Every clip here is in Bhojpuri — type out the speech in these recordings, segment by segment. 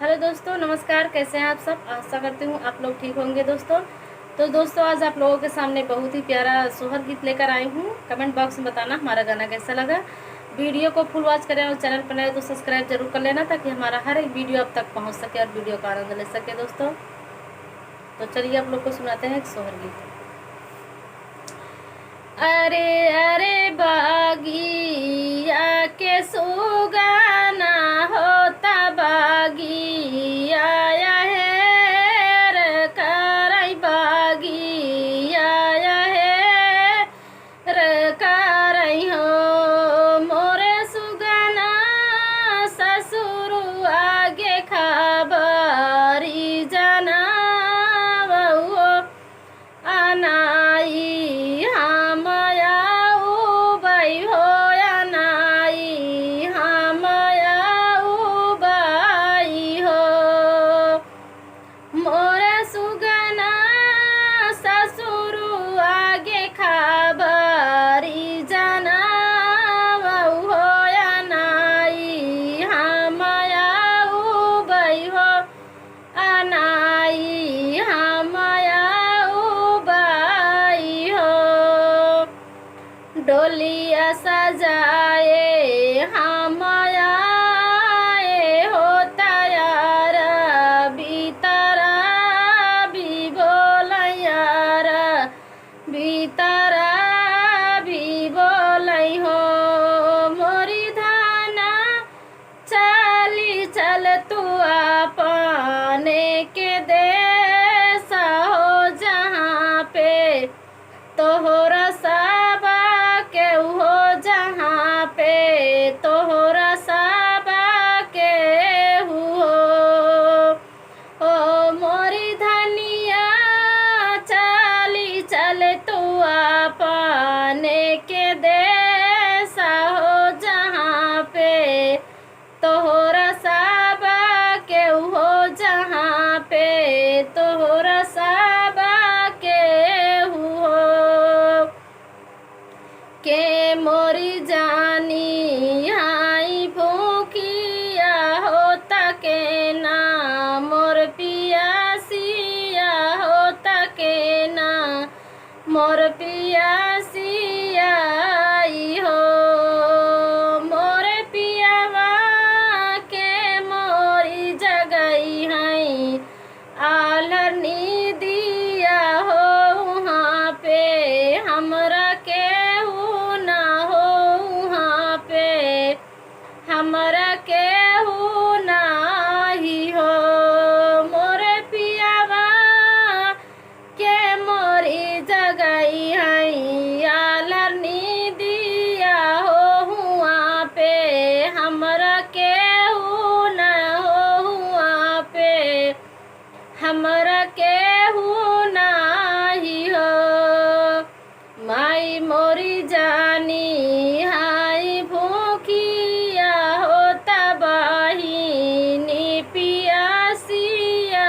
हेलो दोस्तों, नमस्कार। कैसे हैं आप सब? आशा करती हूँ आप लोग ठीक होंगे दोस्तों। तो दोस्तों, आज आप लोगों के सामने बहुत ही प्यारा सोहर गीत लेकर आई हूँ। कमेंट बॉक्स में बताना हमारा गाना कैसा लगा। वीडियो को फुल वॉच करें और चैनल पर नए तो सब्सक्राइब जरूर कर लेना, ताकि हमारा हर एक वीडियो आप तक पहुँच सके और वीडियो का आनंद ले सके दोस्तों। तो चलिए आप लोग को सुनाते हैं एक सोहर गीत। अरे अरे बागिया के सुगाना होता बागिया है रे करई बागिया है रे करई हो मोरे सुगाना ससुर आगे खबरी जाना बहु अनाई मोरे सुगना ससुर आगे खबरी जाना बहु अनाई हमया उबई हो अनाई हमया उबई हो डोलिया सजाए हमया भीतरा भी बोलै हो मोरी धाना चली चल तू अपने के देश हो जहाँ पे तोहरा सबा के हो जहाँ पे तोहरा सबा के हो ओ मोरी धनिया चल तू अपने के देश हो जहाँ पे तोहरा सबा के हो जहाँ पे तोहरा सबा के हो के मोरी जानी हाई भूखिया होता के ना मोर पियासिया होता के ना मोर पियासिया हो मोर पियावा के मोरी जगई है आलनी दिया हो वहाँ पे हमरा के हो ना हो वहाँ पे हमरा के हो ना ही हो मोर पियावा के मोरी जगई है आलनी दिया हो हुआ पे हमरा के हो न हो हुआ पे हमरा के हो नाही हो माई मोरी जानी हाई भूखिया होता बहिनी पियासिया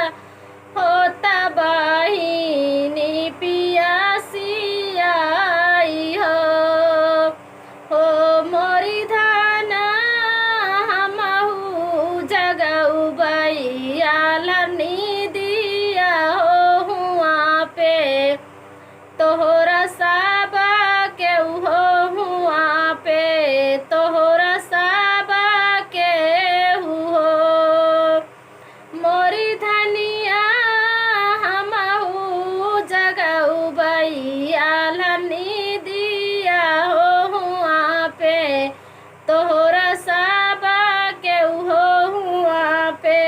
होता बहिनी पियासिया हो मोरी धाना हमहू जगऊ बैयालनी दिया हो हुआ पे तोहरा सबा के हो हुआ पे तोहरा सबा के हो मोरी धनिया हमहू जगऊ बैयालनी दिया हो हुआ पे तोहरा सबा के हो हुआ पे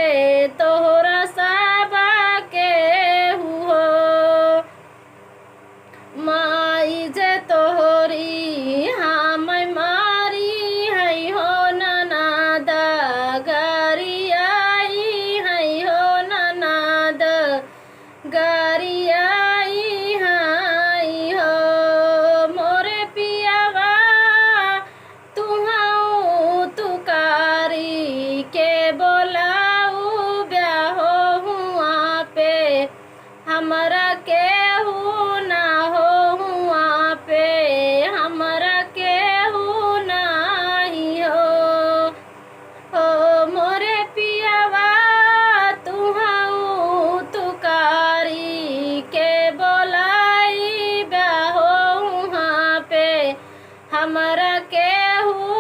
रखे हूँ